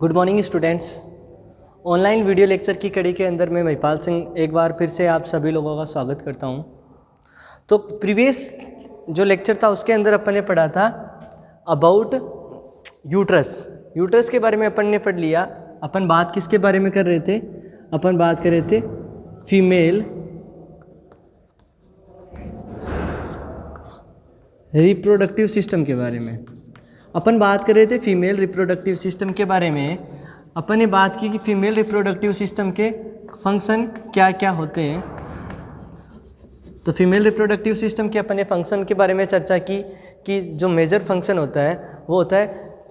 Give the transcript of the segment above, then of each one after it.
Good morning students. Online video lecture की कड़ी के अंदर मैं महिपाल सिंह एक बार फिर से आप सभी लोगों का स्वागत करता हूं। तो प्रीवियस जो लेक्चर था उसके अंदर अपन ने पढ़ा था अबाउट यूट्रस के बारे में अपन ने पढ़ लिया। अपन बात किसके बारे में कर रहे थे? अपन बात कर रहे थे फीमेल रिप्रोडक्टिव सिस्टम के बारे में। अपन बात कर रहे थे फीमेल रिप्रोडक्टिव सिस्टम के बारे में। अपन ने बात की कि फीमेल रिप्रोडक्टिव सिस्टम के फंक्शन क्या क्या होते हैं। तो फीमेल रिप्रोडक्टिव सिस्टम के अपन ने फंक्शन के बारे में चर्चा की कि जो मेजर फंक्शन होता है वो होता है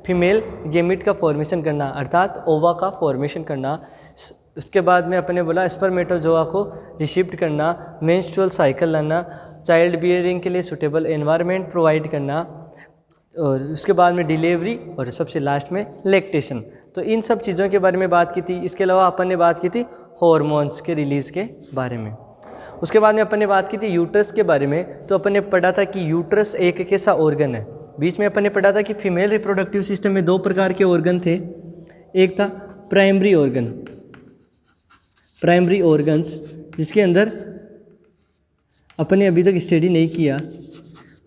फीमेल गेमिट का फॉर्मेशन करना, अर्थात ओवा का फॉर्मेशन करना। उसके बाद में अपन ने बोला स्पर्मेटोजोआ को रिसिप्ट करना, मेंस्ट्रुअल साइकिल लाना, चाइल्ड बियरिंग के लिए सूटेबल एनवायरनमेंट प्रोवाइड करना, और उसके बाद में डिलीवरी, और सबसे लास्ट में लैक्टेशन। तो इन सब चीज़ों के बारे में बात की थी। इसके अलावा अपन ने बात की थी हॉर्मोन्स के रिलीज़ के बारे में। उसके बाद में अपन ने बात की थी यूट्रस के बारे में। तो अपन ने पढ़ा था कि यूट्रस एक कैसा ऑर्गन है। बीच में अपन ने पढ़ा था कि फीमेल रिप्रोडक्टिव सिस्टम में दो प्रकार के ऑर्गन थे। एक था प्राइमरी ऑर्गन्स, जिसके अंदर अपन ने अभी तक स्टडी नहीं किया।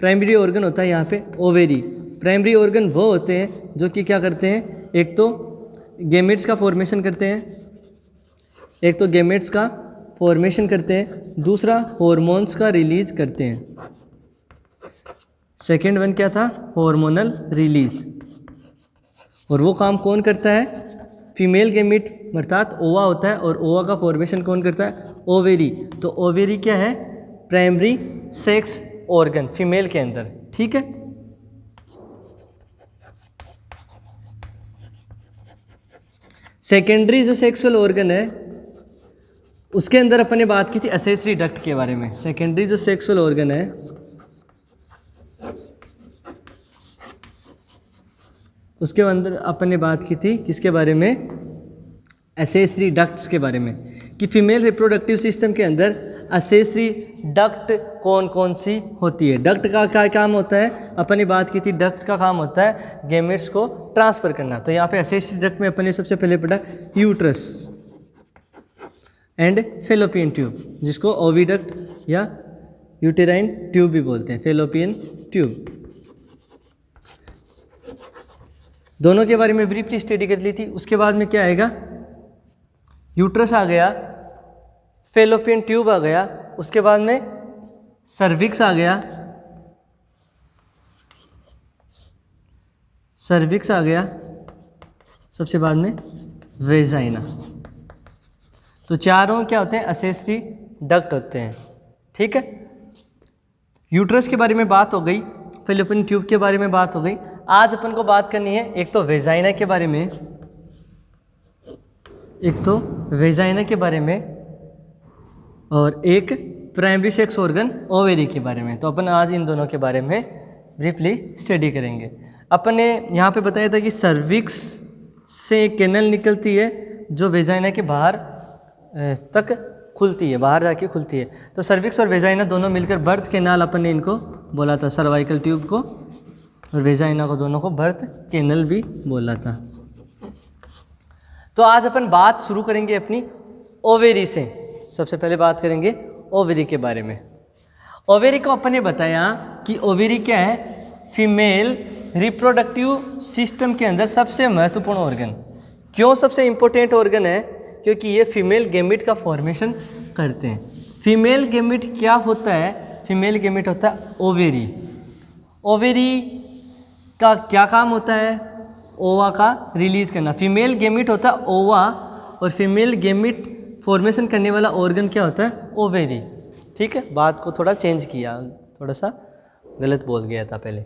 प्राइमरी ऑर्गन होता है यहाँ पे ओवेरी। प्राइमरी ऑर्गन वो होते हैं जो कि क्या करते हैं, एक तो गेमेट्स का फॉर्मेशन करते हैं, दूसरा हॉर्मोन्स का रिलीज करते हैं। सेकेंड वन क्या था? Hormonal release. और वो काम कौन करता है? फीमेल गेमिट अर्थात ओवा होता है, और ओवा का फॉर्मेशन कौन करता है? ओवेरी। तो ओवेरी क्या है? प्राइमरी सेक्स ऑर्गन फीमेल के अंदर। ठीक है। सेकेंडरी जो सेक्सुअल ऑर्गन है उसके अंदर अपन ने बात की थी एसेसरी डक्ट के बारे में। सेकेंडरी जो सेक्सुअल ऑर्गन है उसके अंदर अपन ने बात की थी किसके बारे में? एसेसरी डक्ट्स के बारे में, कि फीमेल रिप्रोडक्टिव सिस्टम के अंदर एसेसरी डक्ट कौन कौन सी होती है। डक्ट का क्या काम होता है? अपन ने बात की थी डक्ट का काम होता है गेमेट्स को ट्रांसफ़र करना। तो यहाँ पे एसेसरी डक्ट में अपन ने सबसे पहले पढ़ा यूट्रस एंड फेलोपियन ट्यूब, जिसको ओविडक्ट या यूटेराइन ट्यूब भी बोलते हैं, फेलोपियन ट्यूब। दोनों के बारे में ब्रीफली स्टडी कर ली थी। उसके बाद में क्या आएगा? यूट्रस आ गया, फेलोपियन ट्यूब आ गया, उसके बाद में सर्विक्स आ गया, सबसे बाद में वेजाइना। तो चारों क्या होते हैं? एसेसरी डक्ट होते हैं। ठीक है। यूट्रस के बारे में बात हो गई, फेलोपियन ट्यूब के बारे में बात हो गई। आज अपन को बात करनी है एक तो वेजाइना के बारे में, और एक प्राइमरी सेक्स ऑर्गन ओवेरी के बारे में। तो अपन आज इन दोनों के बारे में ब्रीफली स्टडी करेंगे। अपन ने यहाँ पे बताया था कि सर्विक्स से एक कैनल निकलती है जो वेजाइना के बाहर तक खुलती है, बाहर जाके खुलती है। तो सर्विक्स और वेजाइना दोनों मिलकर बर्थ कैनाल अपन ने इनको बोला था, सर्वाइकल ट्यूब को और वेजाइना को, दोनों को बर्थ कैनल भी बोला था। तो आज अपन बात शुरू करेंगे अपनी ओवेरी से। सबसे पहले बात करेंगे ओवेरी के बारे में। ओवेरी को अपन ने बताया कि ओवेरी क्या है? फीमेल रिप्रोडक्टिव सिस्टम के अंदर सबसे महत्वपूर्ण ऑर्गन। क्यों सबसे इम्पोर्टेंट ऑर्गन है? क्योंकि ये फीमेल गेमिट का फॉर्मेशन करते हैं। फीमेल गेमिट क्या होता है? फीमेल गेमिट होता है ओवेरी। ओवेरी का क्या काम होता है? ओवा का रिलीज करना। फीमेल गेमिट होता है ओवा, और फीमेल गेमिट फॉर्मेशन करने वाला ऑर्गन क्या होता है? ओवेरी। ठीक है। बात को थोड़ा चेंज किया, थोड़ा सा गलत बोल गया था पहले।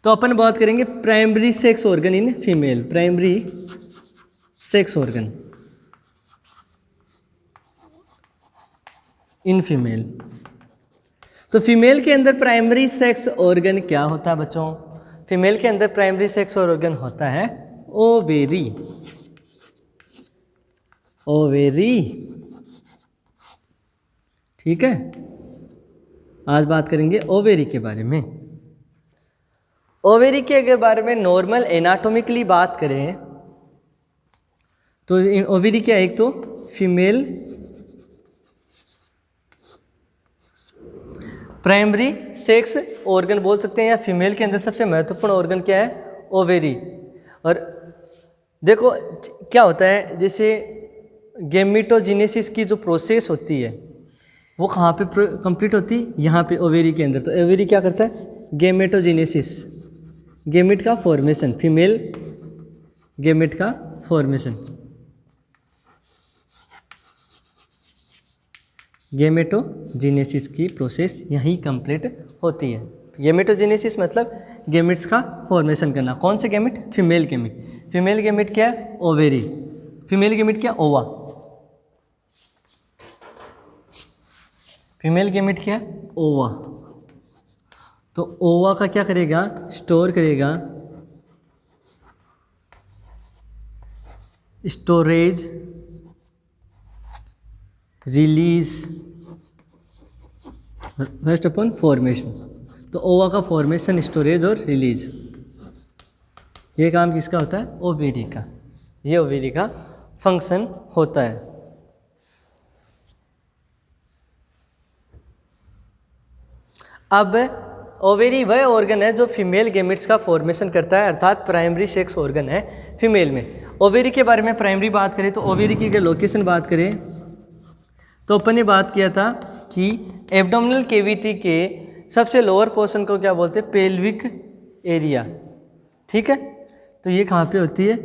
तो अपन बात करेंगे primary sex organ in female. Primary sex organ in female. तो फीमेल के अंदर प्राइमरी सेक्स ऑर्गन क्या होता है बच्चों? फीमेल के अंदर प्राइमरी सेक्स ऑर्गन होता है ओवेरी। ठीक है। आज बात करेंगे ओवेरी के बारे में। ओवेरी के अगर बारे में नॉर्मल एनाटॉमिकली बात करें तो ओवेरी क्या है, एक तो फीमेल प्राइमरी सेक्स ऑर्गन बोल सकते हैं, या फीमेल के अंदर सबसे महत्वपूर्ण ऑर्गन क्या है, ओवेरी। और देखो क्या होता है, जैसे गेमेटोजेनेसिस की जो प्रोसेस होती है वो कहाँ पे कंप्लीट होती है, यहाँ पे ओवेरी के अंदर। तो ओवेरी क्या करता है, गेमेटोजेनेसिस, गेमेट का फॉर्मेशन, फीमेल गेमेट का फॉर्मेशन, गेमेटोजेनेसिस की प्रोसेस यहीं कंप्लीट होती है। गेमेटोजेनेसिस मतलब गेमेट्स का फॉर्मेशन करना। कौन से gamete, female gamete. Female gamete क्या है, ओवेरी। फीमेल गेमेट क्या, ओवा। फीमेल गेमेट क्या है, ओवा। तो ओवा का क्या करेगा, स्टोर करेगा, storage, release, first upon formation. तो ओवा का फॉर्मेशन, स्टोरेज और रिलीज, ये काम किसका होता है, ओवेरी का। ये ओवेरी का फंक्शन होता है। अब ओवेरी वह ऑर्गन है जो फीमेल गेमेट्स का फॉर्मेशन करता है, अर्थात प्राइमरी सेक्स ऑर्गन है फीमेल में। ओवेरी के बारे में प्राइमरी बात करें तो ओवेरी की अगर लोकेशन बात करें तो अपन ने बात किया था कि एब्डोमिनल कैविटी के सबसे लोअर पोर्शन को क्या बोलते हैं, पेल्विक एरिया। ठीक है, तो ये कहाँ पे होती है,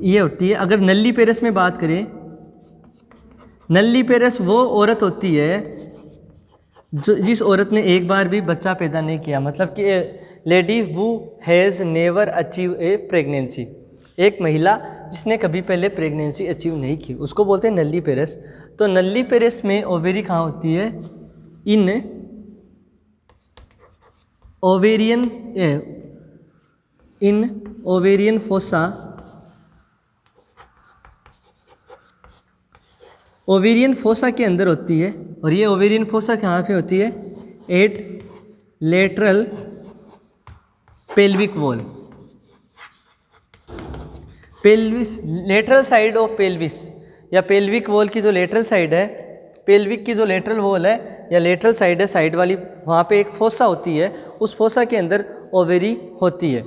ये होती है। अगर नल्ली पेरस में बात करें, नल्ली पेरस वो औरत होती है जो जिस औरत ने एक बार भी बच्चा पैदा नहीं किया, मतलब कि लेडी वो has never achieve a pregnancy, एक महिला जिसने कभी पहले प्रेगनेंसी अचीव नहीं की, उसको बोलते हैं नल्ली पेरस। तो नल्ली पेरस में ओवेरी कहाँ होती है, इन ओवेरियन, इन ओवेरियन फोसा, ओवेरियन फोसा के अंदर होती है। और ये ओवेरियन फोसा कहाँ पे होती है, at lateral pelvic wall, pelvis, lateral side of pelvis, या पेल्विक वॉल की जो लेटरल साइड है, पेल्विक की जो लेटरल वॉल है या लेटरल साइड है, साइड वाली, वहाँ पे एक फोसा होती है, उस फोसा के अंदर ओवेरी होती है।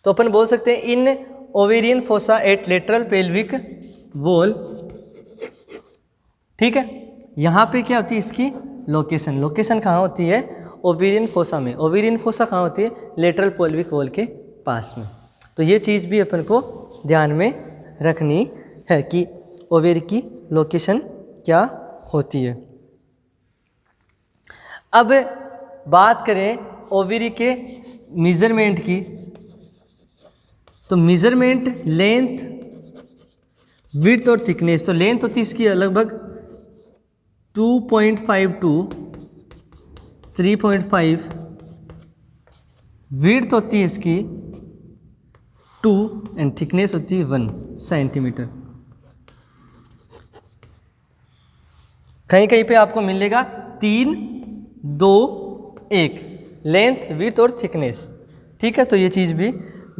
तो अपन बोल सकते हैं in ovarian fossa at lateral pelvic wall. ठीक है, यहाँ पे क्या होती है इसकी लोकेशन, लोकेशन कहाँ होती है, ओवेरियन फोसा में। ओवेरियन फोसा कहाँ होती है, लेटरल पेल्विक वॉल के पास में। तो ये चीज़ भी अपन को ध्यान में रखनी है कि ओवेरी की लोकेशन क्या होती है। अब बात करें ओवेरी के मेजरमेंट की, तो मेजरमेंट लेंथ, विड्थ और थिकनेस। तो लेंथ होती है इसकी लगभग 2.5 to 3.5, विड्थ होती है इसकी 2 एंड थिकनेस होती है 1 सेंटीमीटर। कहीं कहीं पे आपको मिलेगा 3, 2, 1, लेंथ, विड्थ और थिकनेस। ठीक है, तो ये चीज़ भी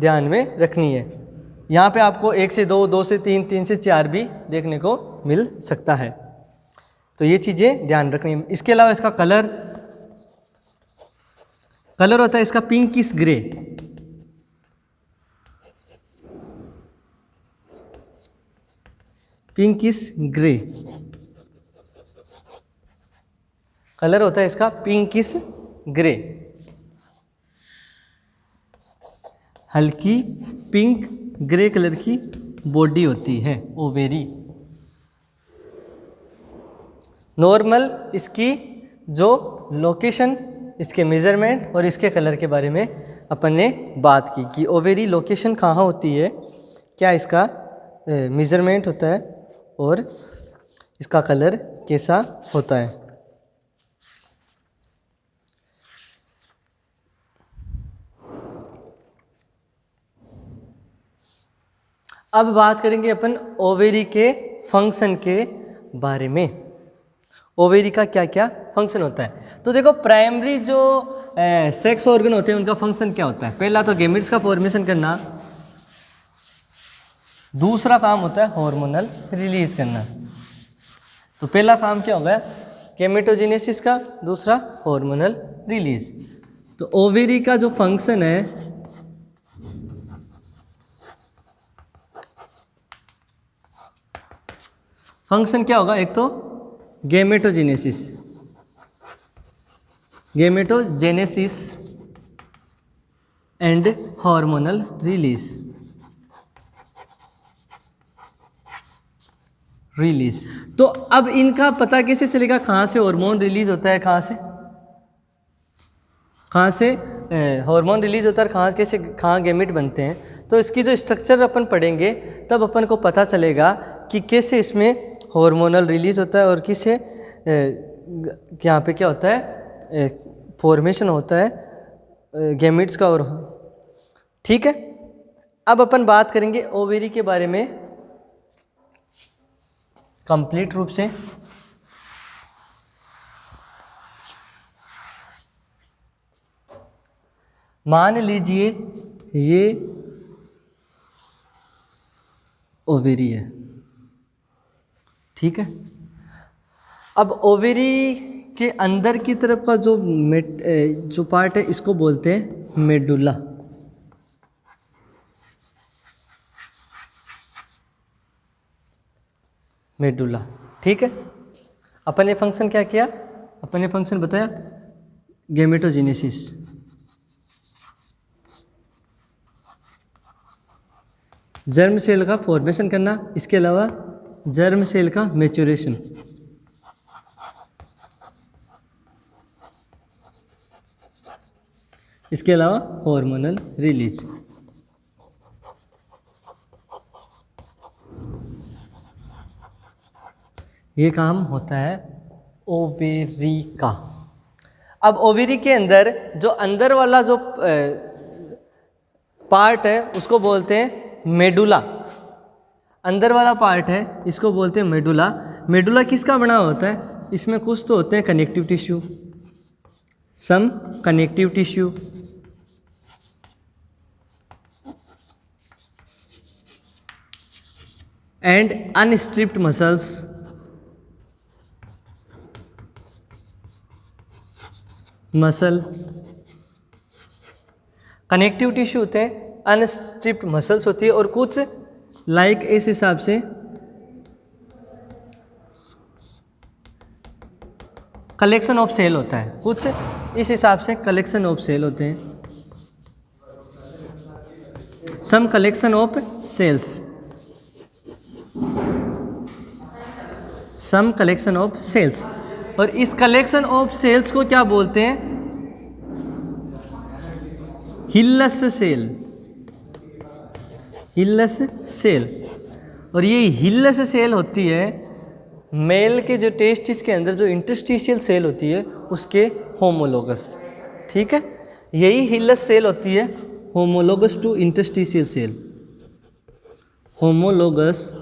ध्यान में रखनी है। यहाँ पे आपको 1 से 2, 2 से 3, 3 से 4 भी देखने को मिल सकता है। तो ये चीज़ें ध्यान रखनी है। इसके अलावा इसका कलर, कलर होता है इसका pinkish grey, pinkish grey colour होता है इसका, पिंकिश ग्रे, हल्की पिंक ग्रे कलर की बॉडी होती है ओवेरी। नॉर्मल इसकी जो लोकेशन, इसके मेजरमेंट और इसके कलर के बारे में अपन ने बात की कि ओवेरी लोकेशन कहाँ होती है, क्या इसका मेजरमेंट होता है और इसका कलर कैसा होता है। अब बात करेंगे अपन ओवेरी के फंक्शन के बारे में। ओवेरी का क्या क्या फंक्शन होता है, तो देखो प्राइमरी जो सेक्स ऑर्गन होते हैं उनका फंक्शन क्या होता है। पहला तो गेमेट्स का फॉर्मेशन करना, दूसरा काम होता है हार्मोनल रिलीज करना। तो पहला काम क्या होगा, गेमेटोजेनेसिस का, दूसरा हार्मोनल रिलीज। तो ओवेरी का जो फंक्शन है, फंक्शन क्या होगा, एक तो gametogenesis, gametogenesis and hormonal release, release. तो अब इनका पता कैसे चलेगा, कहाँ से हार्मोन रिलीज होता है, कहाँ से हार्मोन रिलीज होता है, कहाँ गेमेट बनते हैं। तो इसकी जो स्ट्रक्चर अपन पढ़ेंगे तब अपन को पता चलेगा कि कैसे इसमें हार्मोनल रिलीज होता है और किसे यहाँ पे क्या होता है, फॉर्मेशन होता है गेमेट्स का। और ठीक है, अब अपन बात करेंगे ओवेरी के बारे में कंप्लीट रूप से। मान लीजिए ये ओवेरी है, ठीक है। अब ओवेरी के अंदर की तरफ का जो पार्ट है इसको बोलते हैं मेडुला। मेडुला, ठीक है। अपन ने फंक्शन क्या किया, अपन ने फंक्शन बताया गेमेटोजेनेसिस, जर्म सेल का फॉर्मेशन करना, इसके अलावा जर्म सेल का मैच्योरेशन, इसके अलावा हार्मोनल रिलीज। ये काम होता है ओवेरी का। अब ओवेरी के अंदर जो अंदर वाला जो पार्ट है उसको बोलते हैं मेडुला। अंदर वाला पार्ट है इसको बोलते हैं मेडुला। मेडुला किसका बना होता है, इसमें कुछ तो होते हैं connective tissue, some connective tissue, and unstriped muscles, muscle connective tissue होते हैं, अनस्ट्रिप्ड मसल्स होती है, और कुछ लाइक इस हिसाब से कलेक्शन ऑफ सेल होता है, कुछ इस हिसाब से कलेक्शन ऑफ सेल होते हैं, some collection of cells, some collection of cells. और इस कलेक्शन ऑफ सेल्स को क्या बोलते हैं, हिल्लस सेल, हिल्लस सेल। और ये हिल्लस सेल होती है मेल के जो टेस्टिस के अंदर जो इंटरस्टिशियल सेल होती है उसके होमोलोगस, ठीक है। यही हिल्लस सेल होती है homologous to interstitial cell, homologous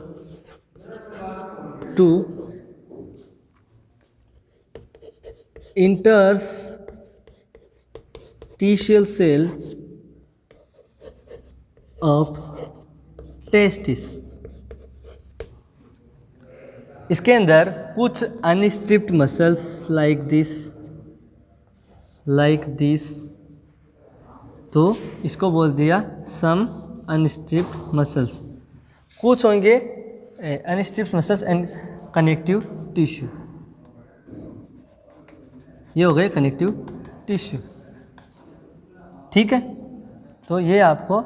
to interstitial cell of testis। इसके अंदर कुछ अनस्ट्रिप्ड मसल्स लाइक दिस, तो इसको बोल दिया सम अनस्ट्रिप्ड मसल्स। कुछ होंगे unstripped muscles and connective tissue, ये हो गए कनेक्टिव टिश्यू, ठीक है। तो ये आपको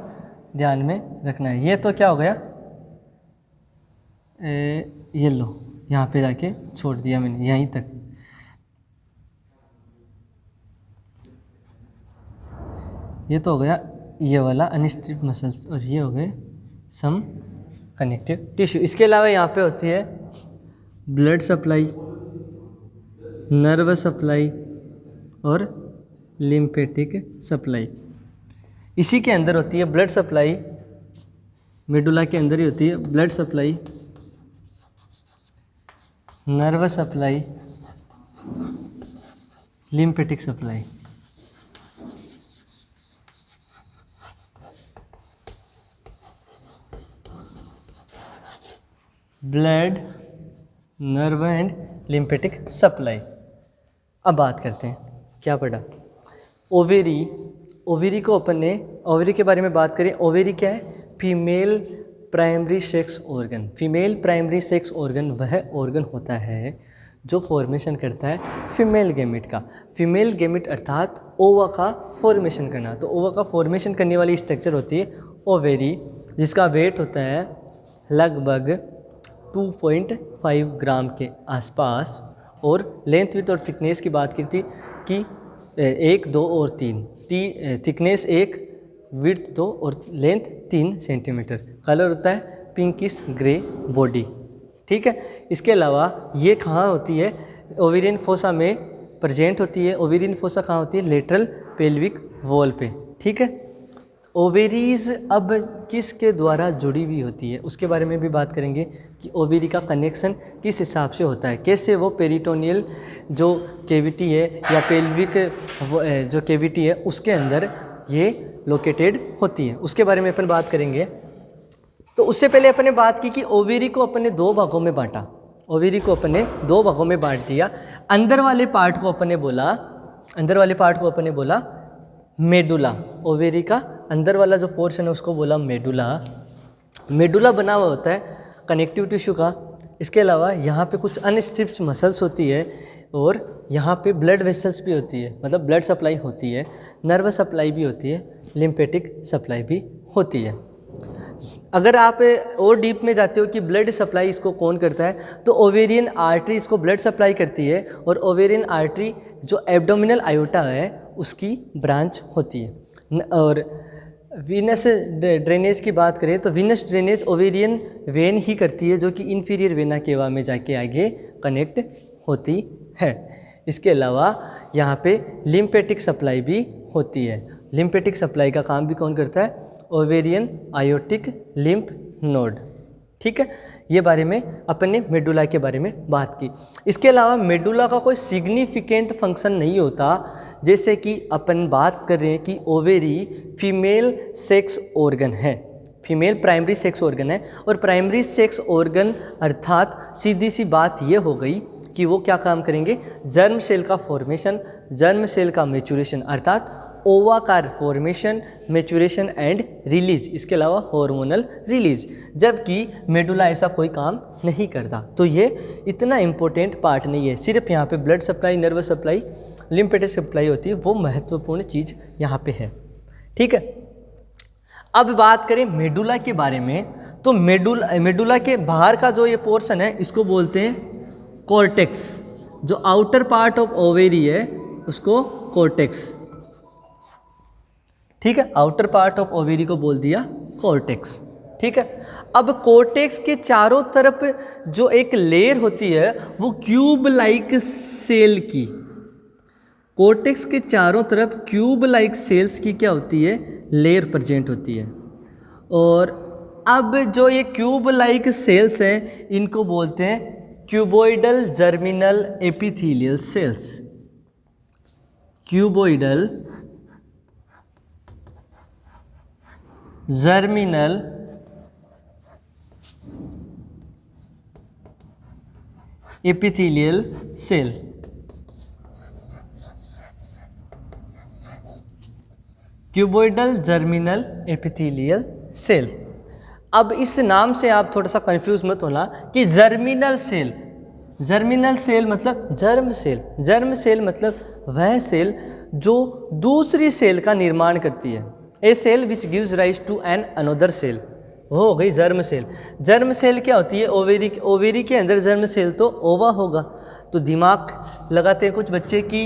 ध्यान में रखना है। ये तो क्या हो गया, ये लो यहाँ पे जाके छोड़ दिया मैंने यहीं तक। ये तो हो गया ये वाला अनस्ट्रिप्ड मसल्स, और ये हो गए सम कनेक्टिव टिश्यू। इसके अलावा यहाँ पे होती है ब्लड सप्लाई, नर्व सप्लाई और लिम्फेटिक सप्लाई। इसी के अंदर होती है ब्लड सप्लाई, मेडुला के अंदर ही होती है blood supply, nerve supply, lymphatic supply. Blood, nerve and lymphatic supply. अब बात करते हैं, क्या पढ़ा? ओवेरी, ओवेरी को अपन ने, ओवेरी के बारे में बात करें। ओवेरी क्या है? Female primary sex organ. Female primary sex organ वह ऑर्गन होता है जो फॉर्मेशन करता है फीमेल गैमेट का। फीमेल गैमेट अर्थात ओवा का फॉर्मेशन करना। तो ओवा का फॉर्मेशन करने वाली स्ट्रक्चर होती है ओवेरी, जिसका वेट होता है लगभग 2.5 ग्राम के आसपास। और लेंथ विड्थ और थिकनेस की बात की थी कि 1, 2 और 3, थिकनेस 1, विड्थ 2 और लेंथ 3 सेंटीमीटर। कलर होता है पिंकिश ग्रे बॉडी, ठीक है। इसके अलावा ये कहाँ होती है? ओवेरियन फोसा में प्रेजेंट होती है। ओवेरियन फोसा कहाँ होती है? लेटरल पेल्विक वॉल पे, ठीक है। ओवेरीज अब किसके द्वारा जुड़ी हुई होती है उसके बारे में भी बात करेंगे कि ओवेरी का कनेक्शन किस हिसाब से होता है, कैसे वो पेरिटोनियल जो कैविटी है या पेल्विक जो कैविटी है उसके अंदर ये लोकेटेड होती है, उसके बारे में अपन बात करेंगे। तो उससे पहले अपन ने बात की कि ओवेरी को अपन ने 2 भागों में बांटा। ओवेरी को अपन ने 2 भागों में बांट दिया। अंदर वाले पार्ट को अपन ने बोला मेडुला। ओवेरी का अंदर वाला जो पोर्शन है उसको बोला मेडुला। मेडुला बना हुआ होता है कनेक्टिव टिश्यू का। इसके अलावा यहाँ पे कुछ अनस्ट्रिप्ड मसल्स होती है और यहाँ पे ब्लड वेसल्स भी होती है, मतलब ब्लड सप्लाई होती है, नर्वस सप्लाई भी होती है, लिम्फेटिक सप्लाई भी होती है। अगर आप और डीप में जाते हो कि ब्लड सप्लाई इसको कौन करता है, तो ओवेरियन आर्टरी इसको ब्लड सप्लाई करती है। और ओवेरियन आर्टरी जो एब्डोमिनल आयोटा है उसकी ब्रांच होती है। और वीनस ड्रेनेज की बात करें तो Venus drainage ovarian when he करती है, जो कि इन्फीरियर वेना केवा में जाके आगे कनेक्ट होती है। इसके अलावा यहाँ पे लिम्फेटिक सप्लाई भी होती है। लिम्फेटिक सप्लाई का काम भी कौन करता है? ओवेरियन आयोटिक लिम्फ नोड, ठीक है। ये बारे में अपन ने मेडुला के बारे में बात की। इसके अलावा मेडुला का कोई सिग्निफिकेंट फंक्शन नहीं होता, जैसे कि अपन बात कर रहे हैं कि ओवेरी फीमेल सेक्स ऑर्गन है, फीमेल प्राइमरी सेक्स ऑर्गन है। और प्राइमरी सेक्स ऑर्गन अर्थात सीधी सी बात ये हो गई कि वो क्या काम करेंगे? जर्म सेल का फॉर्मेशन, जर्म सेल का मैच्योरेशन अर्थात ओवाकार फॉर्मेशन, मैच्योरेशन एंड रिलीज, इसके अलावा हार्मोनल रिलीज। जबकि मेडुला ऐसा कोई काम नहीं करता। तो ये इतना इम्पोर्टेंट पार्ट नहीं है। सिर्फ यहाँ पे blood supply, nervous supply, lymphatic supply होती है, वो महत्वपूर्ण चीज़ यहाँ पे है, ठीक है। अब बात करें मेडुला के बारे में, तो मेडुला के बाहर का जो ये पोर्शन है इसको बोलते हैं कॉर्टेक्स। जो आउटर पार्ट ऑफ ओवेरी है उसको कॉर्टेक्स, ठीक है। आउटर पार्ट ऑफ ओवेरी को बोल दिया कॉर्टेक्स, ठीक है। अब कॉर्टेक्स के चारों तरफ जो एक लेयर होती है वो क्यूब लाइक सेल की, कॉर्टेक्स के चारों तरफ क्यूब लाइक सेल्स की क्या होती है? लेयर प्रेजेंट होती है। और अब जो ये क्यूब लाइक सेल्स हैं इनको बोलते हैं cuboidal germinal epithelial cells. Cuboidal germinal epithelial cell. Cuboidal germinal epithelial cell. अब इस नाम से आप थोड़ा सा कंफ्यूज मत होना कि जर्मिनल सेल, जर्मिनल सेल मतलब जर्म सेल, जर्म सेल मतलब वह सेल जो दूसरी सेल का निर्माण करती है। A cell which gives rise to an another cell, वो हो गई जर्म सेल। जर्म सेल क्या होती है? ओवेरी के अंदर जर्म सेल तो ओवा होगा। तो दिमाग लगाते हैं कुछ बच्चे कि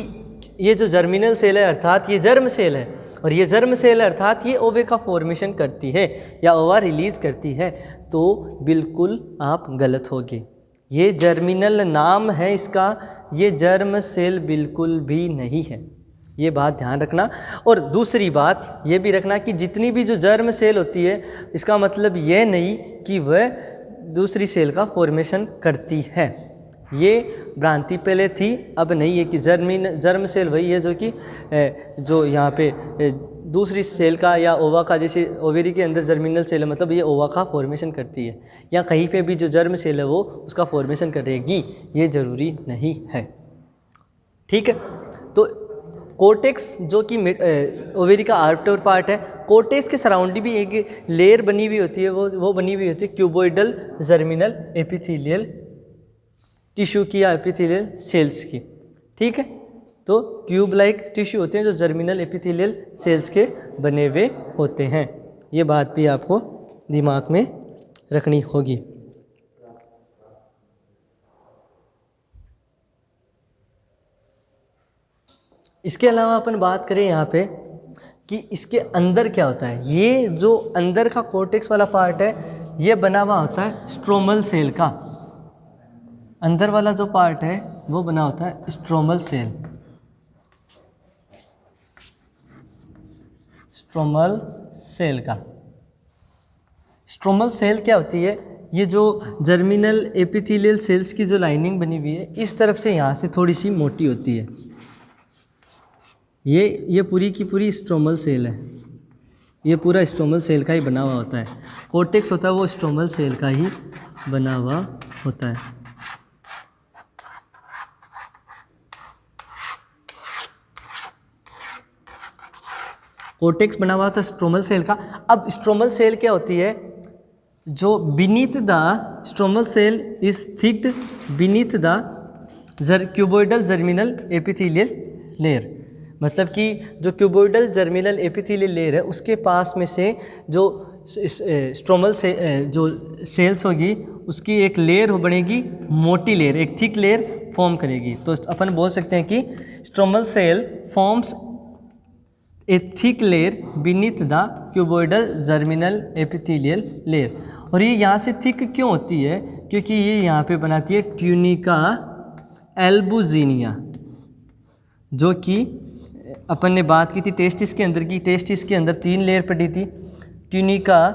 ये जो जर्मिनल सेल है अर्थात ये जर्म सेल है, और ये जर्म सेल अर्थात ये ओवे का फॉर्मेशन करती है या ओवा रिलीज करती है। तो बिल्कुल आप गलत होगे। ये जर्मिनल नाम है इसका, ये जर्म सेल बिल्कुल भी नहीं है, ये बात ध्यान रखना। और दूसरी बात ये भी रखना कि जितनी भी जो जर्म सेल होती है इसका मतलब ये नहीं कि वह दूसरी सेल का फॉर्मेशन करती है। ये भ्रांति पहले थी, अब नहीं है कि जर्म सेल वही है जो कि जो यहाँ पे दूसरी सेल का या ओवा का, जैसे ओवेरी के अंदर जर्मिनल सेल है, मतलब ये ओवा का फॉर्मेशन करती है, या कहीं पे भी जो जर्म सेल है वो उसका फॉर्मेशन करेगी, ये ज़रूरी नहीं है। ठीक है, तो कोर्टेक्स जो कि ओवेरी का आउटर पार्ट है, कोर्टेक्स के सराउंडिंग भी एक लेयर बनी हुई होती है, वो बनी हुई होती है क्यूबोइडल जर्मिनल एपिथेलियल टिश्यू की या एपिथेलियल सेल्स की। ठीक है, तो क्यूब लाइक टिश्यू होते हैं जो जर्मिनल एपिथेलियल सेल्स के बने हुए होते हैं। ये बात भी आपको दिमाग में रखनी होगी। इसके अलावा अपन बात करें यहाँ पे कि इसके अंदर क्या होता है। ये जो अंदर का कोर्टेक्स वाला पार्ट है ये बना हुआ होता है स्ट्रोमल सेल का। अंदर वाला जो पार्ट है वो बना होता है स्ट्रोमल सेल, स्ट्रोमल सेल का। स्ट्रोमल सेल क्या होती है, ये जो जर्मिनल एपिथेलियल सेल्स की जो लाइनिंग बनी हुई है इस तरफ से यहाँ से थोड़ी सी मोटी होती है। ये पूरी की पूरी स्ट्रोमल सेल है, ये पूरा स्ट्रोमल सेल का ही बना हुआ होता है। कोर्टेक्स होता है वो स्ट्रोमल सेल का ही बना हुआ होता है। कोर्टेक्स बना हुआ था स्ट्रोमल सेल का। अब स्ट्रोमल सेल क्या होती है, जो beneath the stromal cell is thicked beneath the cuboidal germinal epithelial layer. मतलब कि जो क्यूबोइडल जर्मिनल एपिथेलियल लेयर है उसके पास में से जो स्ट्रोमल से जो सेल्स होगी उसकी एक लेयर बनेगी, मोटी लेयर, एक थिक लेयर फॉर्म करेगी। तो अपन बोल सकते हैं कि stromal cell forms a thick layer beneath the cuboidal germinal epithelial layer. और ये यहाँ से थिक क्यों होती है, क्योंकि ये यहाँ पे बनाती है ट्यूनिका एल्बुजिनिया, जो कि अपन ने बात की थी टेस्टिस के अंदर की। टेस्टिस के अंदर 3 लेयर पड़ी थी, ट्यूनिका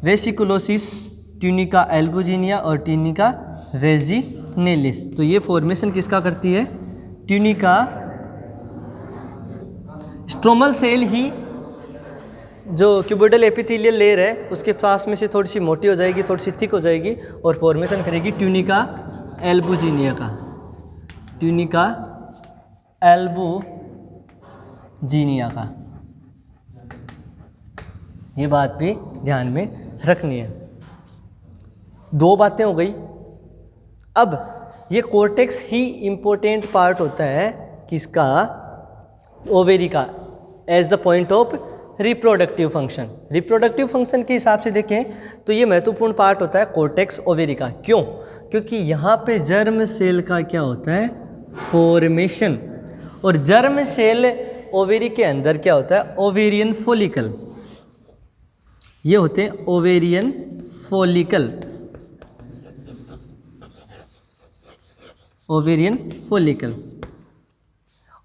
वेसिकुलोसिस, ट्यूनिका एल्बुजिनिया और ट्यूनिका वेजिनेलिस। तो ये फॉर्मेशन किसका करती है, ट्यूनिका। स्ट्रोमल सेल ही जो क्यूबोइडल एपिथेलियल लेयर है उसके पास में से थोड़ी सी मोटी हो जाएगी, थोड़ी सी थिक हो जाएगी और फॉर्मेशन करेगी ट्यूनिका एल्बुजिनिया का, ट्यूनिका एल्बुजिनिया का। ये बात भी ध्यान में रखनी है। 2 बातें हो गई। अब ये कोर्टेक्स ही इम्पोर्टेंट पार्ट होता है किसका, ओवेरी का, as the point of reproductive function. Reproductive function के हिसाब से देखें तो ये महत्वपूर्ण पार्ट होता है कोर्टेक्स ओवेरी का। क्यों, क्योंकि यहाँ पे जर्म सेल का क्या होता है, फॉर्मेशन। और जर्म सेल ओवेरी के अंदर क्या होता है, ओवेरियन फॉलिकल। ये होते हैं ovarian follicle, ovarian follicle.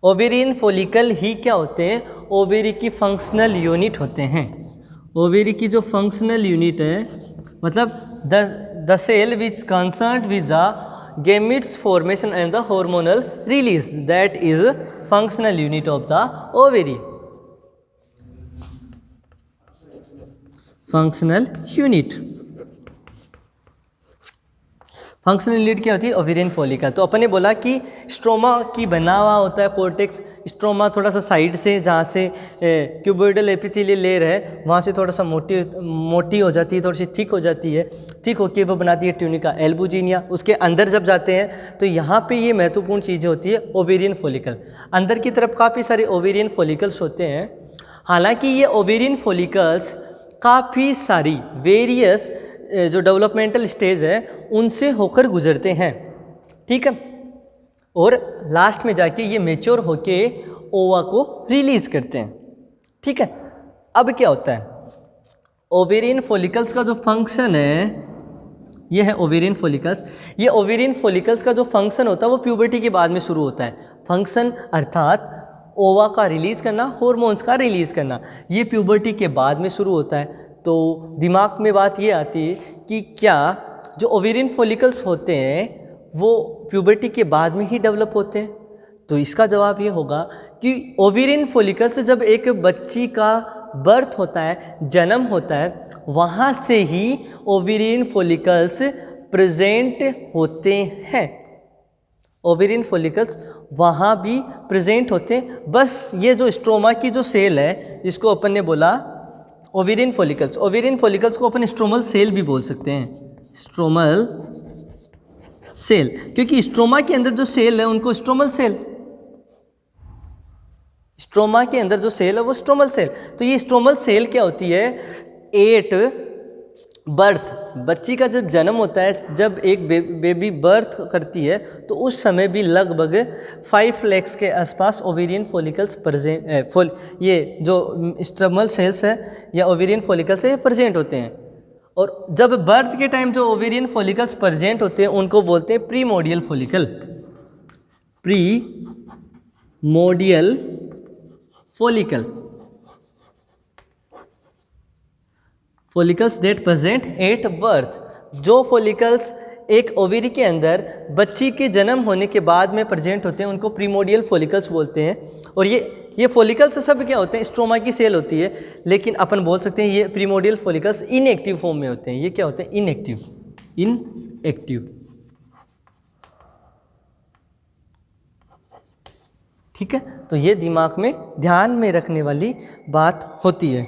Ovarian follicle ही क्या होते हैं, ओवेरी की फंक्शनल यूनिट होते हैं। ओवेरी की जो फंक्शनल यूनिट है, मतलब the cell which concerned with the gametes formation and the hormonal release, that is functional unit of the ovary. Functional unit, functional unit क्या होती है, ओवेरियन फॉलिकल। तो अपन ने बोला कि स्ट्रोमा की बना हुआ होता है कोर्टेक्स। स्ट्रोमा थोड़ा सा साइड से, जहाँ से क्यूबोइडल एपिथेलियल लेयर है वहाँ से थोड़ा सा मोटी हो जाती है, थोड़ी सी थिक हो जाती है। थिक होकर वो बनाती है ट्यूनिका एल्बुजिनिया। उसके अंदर जब जाते हैं तो यहाँ पे ये महत्वपूर्ण चीज़ें होती है ओवेरियन फॉलिकल। अंदर की तरफ काफ़ी सारे ओवेरियन फॉलिकल्स होते हैं। हालांकि ये ओवेरियन फॉलिकल्स काफ़ी सारी वेरियस जो डेवलपमेंटल स्टेज है उनसे होकर गुजरते हैं। ठीक है, और लास्ट में जाके ये मेच्योर होके ओवा को रिलीज करते हैं। ठीक है, अब क्या होता है, ओवेरियन फॉलिकल्स का जो फंक्शन है, ये है ओवेरियन फॉलिकल्स। ये ओवेरियन फॉलिकल्स का जो फंक्शन होता है वो प्यूबर्टी के बाद में शुरू होता है। फंक्शन अर्थात ओवा का रिलीज़ करना, हॉर्मोन्स का रिलीज़ करना, ये प्यूबर्टी के बाद में शुरू होता है। तो दिमाग में बात ये आती है कि क्या जो ओवेरियन फॉलिकल्स होते हैं वो प्यूबर्टी के बाद में ही डेवलप होते हैं। तो इसका जवाब ये होगा कि ओवेरियन फॉलिकल्स जब एक बच्ची का बर्थ होता है, जन्म होता है, वहाँ से ही ओवेरियन फॉलिकल्स प्रेजेंट होते हैं। ओवेरियन फॉलिकल्स वहाँ भी प्रेजेंट होते हैं। बस ये जो स्ट्रोमा की जो सेल है, जिसको अपन ने बोला ओवेरियन फॉलिकल्स, ओवेरियन फॉलिकल्स को अपन स्ट्रोमल सेल भी बोल सकते हैं, स्ट्रोमल सेल, क्योंकि स्ट्रोमा के अंदर जो सेल है उनको स्ट्रोमल सेल, स्ट्रोमा के अंदर जो सेल है वो स्ट्रोमल सेल। तो ये स्ट्रोमल सेल क्या होती है? एट बर्थ, बच्ची का जब जन्म होता है, जब एक बेबी बर्थ करती है, तो उस समय भी लगभग 5 लाख के आसपास ओवेरियन फॉलिकल्स प्रेजेंट, ये जो स्ट्रोमल सेल्स है या ओवेरियन फॉलिकल्स है, ये प्रेजेंट होते हैं। और जब बर्थ के टाइम जो ओवेरियन फॉलिकल्स प्रेजेंट होते हैं उनको बोलते हैं primordial follicle, primordial follicle, follicles that present at birth. जो फॉलिकल्स एक ओवेरी के अंदर बच्ची के जन्म होने के बाद में प्रेजेंट होते हैं उनको प्रीमोडियल फॉलिकल्स बोलते हैं। और ये फॉलिकल्स सब क्या होते हैं? स्ट्रोमा की सेल होती है, लेकिन अपन बोल सकते हैं ये प्रीमोडियल फॉलिकल्स इनएक्टिव फॉर्म में होते हैं। ये क्या होते हैं? Inactive, inactive. ठीक है, तो ये दिमाग में ध्यान में रखने वाली बात होती है।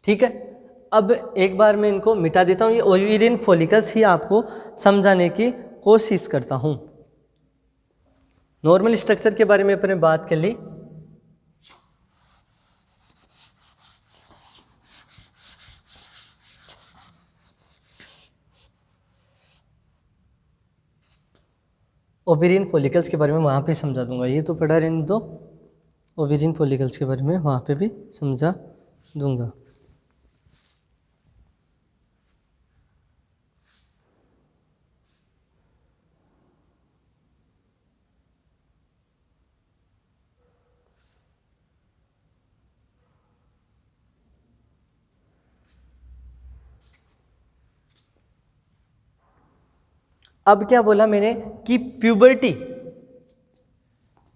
ठीक है, अब एक बार मैं इनको मिटा देता हूँ, ये ओवेरियन फॉलिकल्स ही आपको समझाने की कोशिश करता हूँ। नॉर्मल स्ट्रक्चर के बारे में अपने बात कर ली। ओवेरियन फॉलिकल्स के बारे में वहाँ पे समझा दूंगा, ये तो पढ़ा रहने दो। ओवेरियन फॉलिकल्स के बारे में वहाँ पे भी समझा दूंगा। अब क्या बोला मैंने कि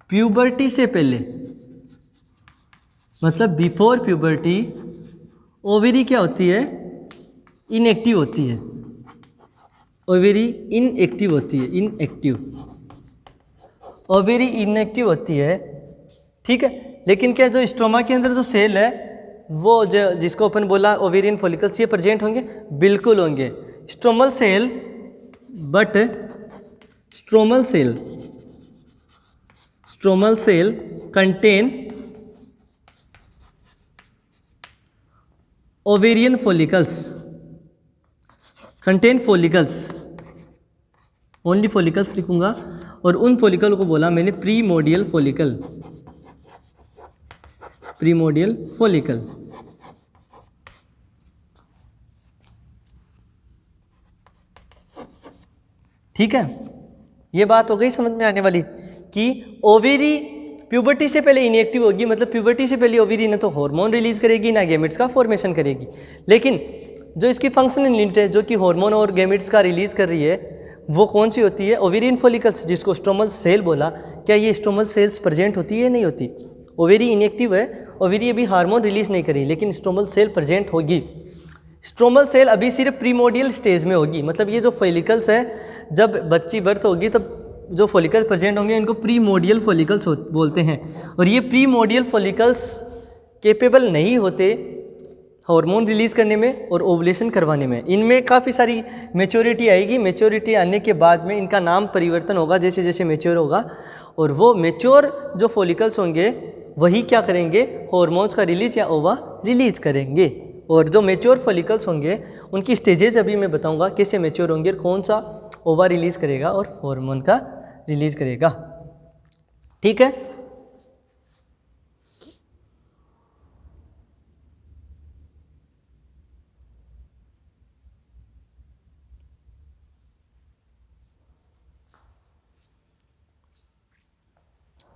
प्यूबर्टी से पहले, मतलब बिफोर प्यूबर्टी ओवेरी क्या होती है? इनएक्टिव होती है। ओवेरी इनएक्टिव होती है, इनएक्टिव, ओवेरी इनएक्टिव होती है। ठीक है, लेकिन क्या जो स्ट्रोमा के अंदर जो सेल है वो जो जिसको अपन बोला ओवेरियन फॉलिकल्स, ये प्रेजेंट होंगे? बिल्कुल होंगे। Stromal cell, but stromal cell contain ovarian follicles, contain follicles, only follicles लिखूंगा। और उन फॉलिकल को बोला मैंने प्रीमोडियल फॉलिकल, प्रीमोडियल फॉलिकल। ठीक है, ये बात हो गई समझ में आने वाली कि ओवेरी प्यूबर्टी से पहले इनएक्टिव होगी, मतलब प्यूबर्टी से पहले ओवेरी ना तो हार्मोन रिलीज करेगी ना गैमेट्स का फॉर्मेशन करेगी। लेकिन जो इसकी फंक्शनल यूनिट है जो कि हार्मोन और गैमेट्स का रिलीज कर रही है, वो कौन सी होती है? ओवेरियन फॉलिकल्स, जिसको स्ट्रोमल सेल बोला। क्या ये स्ट्रोमल सेल्स प्रेजेंट होती है? नहीं होती। ओवेरी इनएक्टिव है, ओवेरी अभी हार्मोन रिलीज नहीं करी, लेकिन स्ट्रोमल सेल प्रेजेंट होगी। स्ट्रोमल सेल अभी सिर्फ प्रीमोडियल स्टेज में होगी, मतलब ये जो फॉलिकल्स है, जब बच्ची बर्थ होगी तब जो फॉलिकल्स प्रेजेंट होंगे इनको प्रीमोडियल फॉलिकल्स बोलते हैं। और ये प्रीमोडियल फॉलिकल्स कैपेबल नहीं होते हार्मोन रिलीज़ करने में और ओवुलेशन करवाने में। इनमें काफ़ी सारी मैच्योरिटी आएगी, मैच्योरिटी आने के बाद में इनका नाम परिवर्तन होगा जैसे जैसे मैच्योर होगा, और वो मैच्योर जो फॉलिकल्स होंगे वही क्या करेंगे? हार्मोन्स का रिलीज या ओवा रिलीज करेंगे। और जो मैच्योर फॉलिकल्स होंगे उनकी स्टेजेस अभी मैं बताऊंगा कैसे मैच्योर होंगे और कौन सा ओवा रिलीज करेगा और हार्मोन का रिलीज करेगा। ठीक है,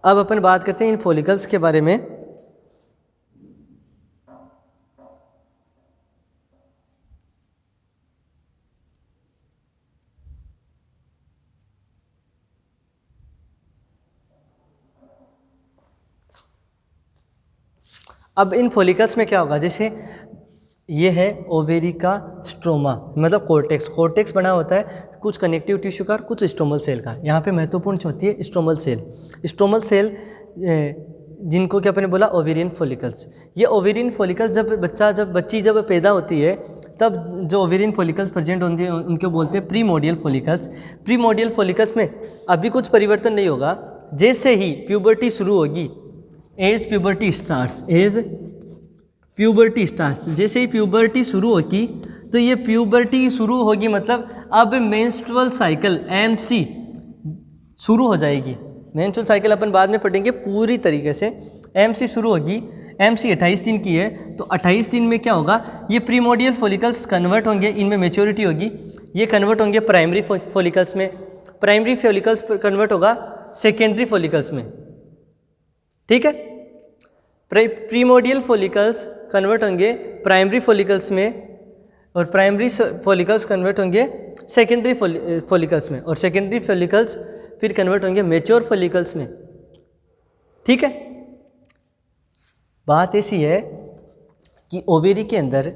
अब अपन बात करते हैं इन फॉलिकल्स के बारे में। अब इन फॉलिकल्स में क्या होगा, जैसे ये है ओवेरी का स्ट्रोमा, मतलब कोर्टेक्स। कोर्टेक्स बना होता है कुछ कनेक्टिव टिश्यू का और कुछ स्ट्रोमल सेल का। यहाँ पे महत्वपूर्ण होती है स्ट्रोमल सेल। स्ट्रोमल सेल जिनको क्या अपने बोला ओवेरियन फॉलिकल्स। ये ओवेरियन फॉलिकल्स जब बच्ची पैदा होती है तब जो ओवेरियन फॉलिकल्स प्रेजेंट होती है उनको बोलते हैं प्रीमोडियल फॉलिकल्स। प्रीमोडियल फॉलिकल्स में अभी कुछ परिवर्तन नहीं होगा। जैसे ही प्यूबर्टी शुरू होगी, एज प्यूबर्टी स्टार्ट्स, जैसे ही प्यूबर्टी शुरू होगी तो ये प्यूबर्टी शुरू होगी मतलब अब मेंस्ट्रुअल साइकिल MC शुरू हो जाएगी। मेंस्ट्रुअल साइकिल अपन बाद में पढ़ेंगे पूरी तरीके से। MC शुरू होगी। MC 28 दिन की है, तो 28 दिन में क्या होगा, ये प्रीमोडियल फॉलिकल्स कन्वर्ट होंगे, इनमें मैच्योरिटी होगी, ये कन्वर्ट होंगे प्राइमरी फॉलिकल्स में। प्राइमरी फॉलिकल्स कन्वर्ट होगा सेकेंडरी फॉलिकल्स में। ठीक है, प्रीमोडियल फॉलिकल्स कन्वर्ट होंगे प्राइमरी फॉलिकल्स में और प्राइमरी फॉलिकल्स कन्वर्ट होंगे सेकेंडरी फॉलिकल्स में और सेकेंडरी फॉलिकल्स फिर कन्वर्ट होंगे मैच्योर फॉलिकल्स में। ठीक है, बात ऐसी है कि ओवेरी के अंदर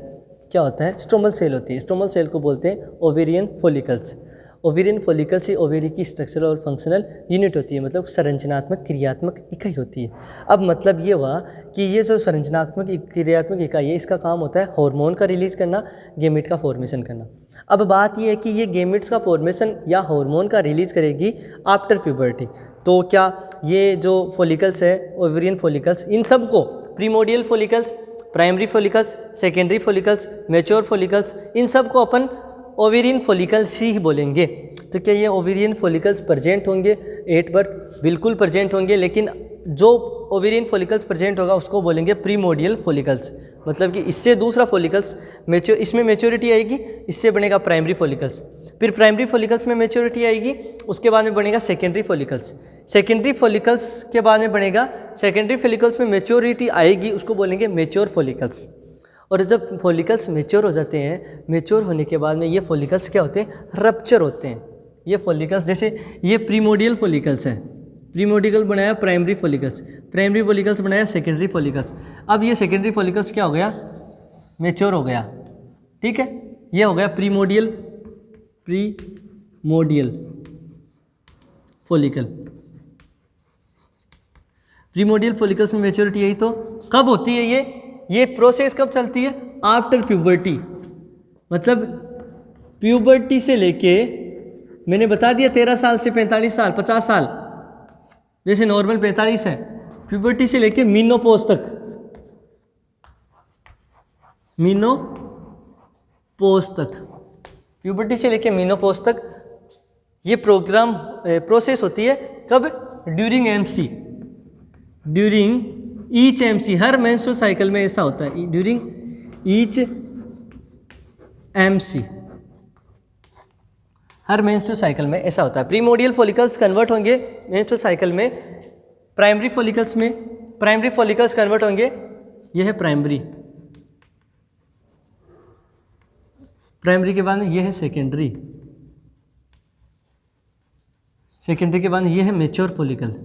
क्या होता है, स्ट्रोमल सेल होती है। स्ट्रोमल सेल को बोलते हैं ओवेरियन फॉलिकल्स। ओवेरियन फॉलिकल्स ही ओवेरी की स्ट्रक्चरल और फंक्शनल यूनिट होती है, मतलब संरचनात्मक क्रियात्मक इकाई होती है। अब मतलब ये हुआ कि ये जो संरचनात्मक क्रियात्मक इकाई है, इसका काम होता है हार्मोन का रिलीज करना, गेमेट का फॉर्मेशन करना। अब बात ये है कि ये गेमेट्स का फॉर्मेशन या हार्मोन का रिलीज करेगी आफ्टर प्यूबर्टी। तो क्या ये जो फॉलिकल्स है ओवेरियन फॉलिकल्स, इन सब को primordial follicles, primary follicles, secondary follicles, mature follicles, इन सब को अपन ओवेरियन फॉलिकल्स ही बोलेंगे। तो क्या ये ओवेरियन फॉलिकल्स प्रेजेंट होंगे एट बर्थ? बिल्कुल प्रेजेंट होंगे, लेकिन जो ओवेरियन फॉलिकल्स प्रेजेंट होगा उसको बोलेंगे प्रीमोडियल फॉलिकल्स। मतलब कि इससे दूसरा फॉलिकल्स इसमें मैच्योरिटी आएगी, इससे बनेगा प्राइमरी फॉलिकल्स। फिर प्राइमरी फॉलिकल्स में मैच्योरिटी आएगी, उसके बाद में बनेगा सेकेंडरी फॉलिकल्स। सेकेंडरी फॉलिकल्स के बाद में बनेगा, सेकेंडरी फॉलिकल्स में मैच्योरिटी आएगी, उसको बोलेंगे मैच्योर फॉलिकल्स। और जब फॉलिकल्स मैच्योर हो जाते हैं, मैच्योर होने के बाद में ये फॉलिकल्स क्या होते हैं, रप्चर होते हैं। ये फॉलिकल्स, जैसे ये प्रीमोडियल फॉलिकल्स है, प्रीमोडियल बनाया प्राइमरी फॉलिकल्स, प्राइमरी फॉलिकल्स बनाया सेकेंडरी फॉलिकल्स। अब ये सेकेंडरी फॉलिकल्स क्या हो गया, मैच्योर हो गया। ठीक है, ये हो गया प्रीमोडियल फॉलिकल। प्रीमोडियल फॉलिकल्स में मैच्योरिटी आई तो कब होती है ये प्रोसेस कब चलती है, आफ्टर प्यूबर्टी। मतलब प्यूबर्टी से लेके, मैंने बता दिया 13 साल से 45 साल 50 साल, जैसे नॉर्मल 45 है, प्यूबर्टी से लेके मीनोपॉज तक, प्यूबर्टी से लेके मीनोपॉज तक ये प्रोसेस होती है। कब? During MC, during each MC, हर मेंस्ट्रुअल साइकिल में ऐसा होता है, ड्यूरिंग ईच MC, हर मेंस्ट्रुअल साइकिल में ऐसा होता है। प्रीमोडियल फॉलिकल्स कन्वर्ट होंगे मेंस्ट्रुअल साइकिल में प्राइमरी फॉलिकल्स में, प्राइमरी फॉलिकल्स कन्वर्ट होंगे, यह है प्राइमरी, प्राइमरी के बाद में यह है सेकेंडरी, सेकेंडरी के बाद में यह है मैच्योर फॉलिकल।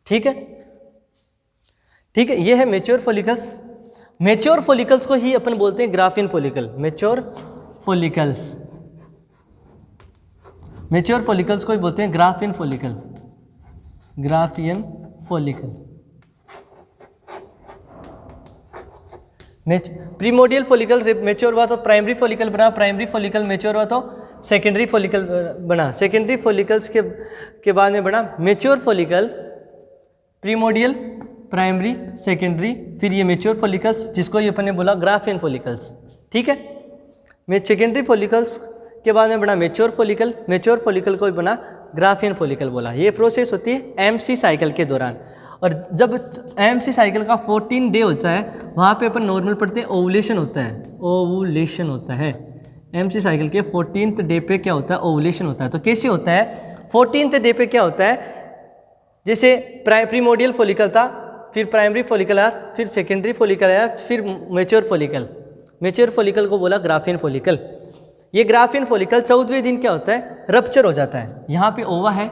ठीक है, ठीक है, ये है मैच्योर फॉलिकल्स। मैच्योर फॉलिकल्स को ही अपन बोलते हैं Graafian follicle. Mature follicles, mature follicles को ही बोलते हैं Graafian follicle, Graafian follicle. Primordial follicle mature हुआ तो प्राइमरी फॉलिकल बना, प्राइमरी फॉलिकल मैच्योर हुआ तो सेकेंडरी फॉलिकल बना, सेकेंडरी फॉलिकल्स के बाद में बना mature follicle, primordial, primary, secondary, फिर ये मैच्योर फॉलिकल्स जिसको ये अपन ने बोला ग्राफियन फॉलिकल्स। ठीक है, सेकेंडरी फॉलिकल्स के बाद में बना मैच्योर फॉलिकल, मैच्योर फॉलिकल को भी बना ग्राफियन फॉलिकल बोला। ये प्रोसेस होती है MC साइकिल के दौरान। और जब MC साइकिल का 14 डे होता है, वहाँ पे अपन नॉर्मल पढ़ते हैं ओवुलेशन होता है, ओवुलेशन होता है। MC साइकिल के 14th डे पे क्या होता है, ओवुलेशन होता है। तो कैसे होता है, 14th डे पे क्या होता है, जैसे प्रीमोडियल फॉलिकल था, फिर प्राइमरी फॉलिकल आया, फिर सेकेंडरी फॉलिकल आया, फिर मैच्योर फॉलिकल। मैच्योर फॉलिकल को बोला ग्राफियन फॉलिकल। ये ग्राफियन फॉलिकल 14वें दिन क्या होता है, रप्चर हो जाता है। यहाँ पे ओवा है,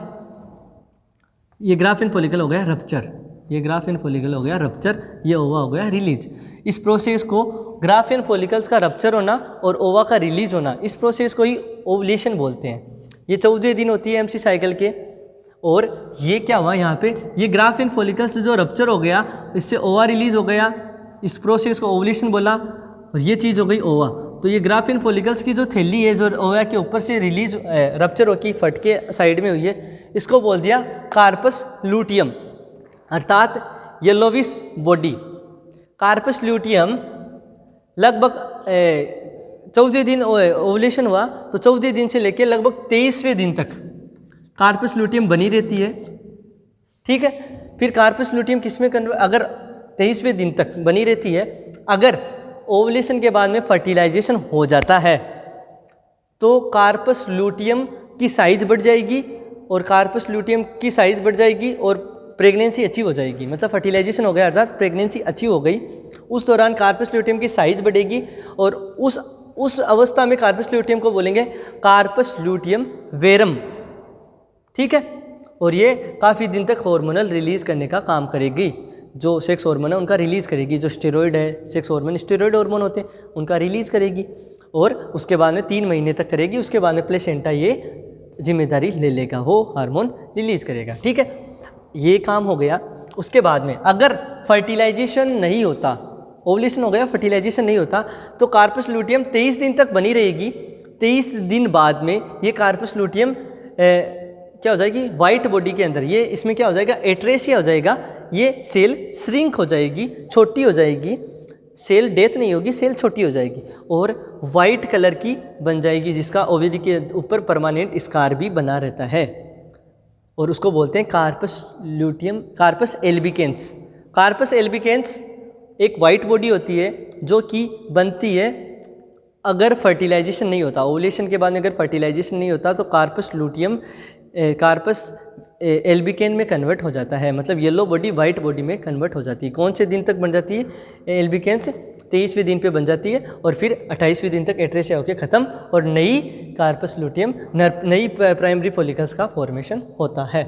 ये ग्राफियन फॉलिकल हो गया रप्चर, ये ग्राफियन फॉलिकल हो गया रप्चर, ये ओवा हो गया रिलीज। इस प्रोसेस को ग्राफियन फॉलिकल्स का रप्चर होना और ओवा का रिलीज होना, इस प्रोसेस को ही ओवुलेशन बोलते हैं। ये 14वें दिन होती है एमसी साइकिल के। और ये क्या हुआ यहाँ पे, ये ग्राफियन फॉलिकल्स जो रप्चर हो गया, इससे ओवा रिलीज हो गया, इस प्रोसेस को ओवुलेशन बोला, और ये चीज़ हो गई ओवा। तो ये ग्राफियन फॉलिकल्स की जो थैली है, जो ओवा के ऊपर से रिलीज रप्चर होकर फट के साइड में हुई है, इसको बोल दिया कार्पस लूटियम, अर्थात येलोविश बॉडी। कार्पस ल्यूटियम लगभग 14वें दिन ओवुलेशन हुआ, तो 14वें दिन से लेकर लगभग 23वें दिन तक कार्पस ल्यूटियम बनी रहती है। ठीक है, फिर कार्पस ल्यूटियम किस में कन्वर्ट, अगर 23वें दिन तक बनी रहती है, अगर ओवुलेशन के बाद में फर्टिलाइजेशन हो जाता है तो कार्पस ल्यूटियम की साइज बढ़ जाएगी, और कार्पस ल्यूटियम की साइज बढ़ जाएगी और प्रेगनेंसी अचीव हो जाएगी। मतलब फर्टिलाइजेशन हो गया अर्थात प्रेगनेंसी अचीव हो गई, उस दौरान कार्पस ल्यूटियम की साइज बढ़ेगी, और उस अवस्था में कार्पस ल्यूटियम को बोलेंगे कार्पस ल्यूटियम वेरम। ठीक है, और ये काफ़ी दिन तक हार्मोनल रिलीज़ करने का काम करेगी, जो सेक्स हार्मोन है उनका रिलीज़ करेगी, जो स्टेरॉइड है, सेक्स हार्मोन स्टेरॉइड हार्मोन होते हैं, उनका रिलीज़ करेगी, और उसके बाद में 3 महीने तक करेगी। उसके बाद में प्लेसेंटा ये जिम्मेदारी ले लेगा, वो हार्मोन रिलीज़ करेगा। ठीक है, ये काम हो गया। उसके बाद में अगर फर्टिलाइजेशन नहीं होता, ओवुलेशन हो गया, फर्टिलाइजेशन नहीं होता, तो कार्पस ल्यूटियम 23 दिन तक बनी रहेगी। 23 दिन बाद में ये कार्पस ल्यूटियम क्या हो जाएगी, वाइट बॉडी के अंदर, ये इसमें क्या हो जाएगा, एट्रेसिया हो जाएगा, ये सेल श्रिंक हो जाएगी, छोटी हो जाएगी, सेल डेथ नहीं होगी, सेल छोटी हो जाएगी और वाइट कलर की बन जाएगी, जिसका ओवरी के ऊपर परमानेंट स्कार भी बना रहता है, और उसको बोलते हैं corpus luteum, corpus albicans. Corpus albicans एक वाइट बॉडी होती है जो कि बनती है अगर फर्टिलाइजेशन नहीं होता। ओवुलेशन के बाद में अगर फर्टिलाइजेशन नहीं होता तो कार्पस ल्यूटियम कार्पस एल्बिकेन में कन्वर्ट हो जाता है, मतलब येलो बॉडी वाइट बॉडी में कन्वर्ट हो जाती है। कौन से दिन तक बन जाती है, एल्बिकेंस 23वें दिन पे बन जाती है, और फिर 28वें दिन तक एट्रेसिया होकर ख़त्म, और नई कार्पस ल्यूटियम, नई प्राइमरी फॉलिकल्स का फॉर्मेशन होता है।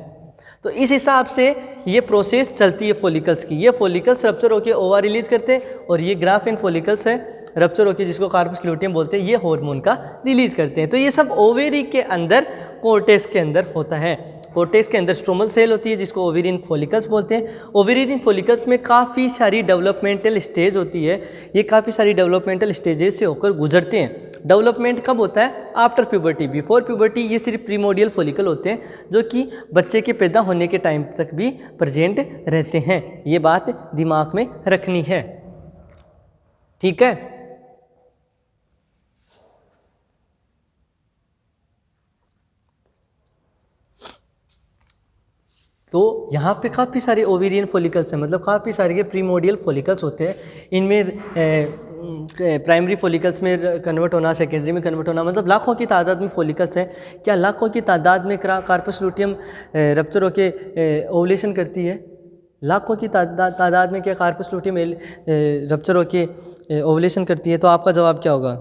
तो इस हिसाब से ये प्रोसेस चलती है फॉलिकल्स की। ये फॉलिकल्स रप्चर होकर ओवा रिलीज करते हैं, और ये ग्राफियन फॉलिकल्स है रप्चर होकर, जिसको कार्पस ल्यूटियम बोलते हैं, ये हार्मोन का रिलीज करते हैं। तो ये सब ओवेरी के अंदर, कोर्टेक्स के अंदर होता है। कोर्टेक्स के अंदर स्ट्रोमल सेल होती है जिसको ओवेरियन फॉलिकल्स बोलते हैं। ओवेरियन फॉलिकल्स में काफ़ी सारी डेवलपमेंटल स्टेज होती है, ये काफ़ी सारी डेवलपमेंटल स्टेजेस से होकर गुजरते हैं। डेवलपमेंट कब होता है, आफ्टर प्यूबर्टी, बिफोर प्यूबर्टी ये सिर्फ प्रीमोडियल फॉलिकल होते हैं जो कि बच्चे के पैदा होने के टाइम तक भी प्रेजेंट रहते हैं। ये बात दिमाग में रखनी है, ठीक है। तो यहाँ पे काफ़ी सारे ओवेरियन फॉलिकल्स हैं, मतलब काफ़ी सारे के प्रीमोडियल फॉलिकल्स होते हैं। इनमें प्राइमरी फॉलिकल्स में कन्वर्ट होना, सेकेंडरी में कन्वर्ट होना, मतलब लाखों की तादाद में फॉलिकल्स हैं। क्या लाखों की तादाद में कार्पस ल्यूटियम रप्चर होके ओवुलेशन करती है? लाखों की तादाद में क्या कार्पस ल्यूटियम रप्चर होके ओवुलेशन करती है? तो आपका जवाब क्या होगा?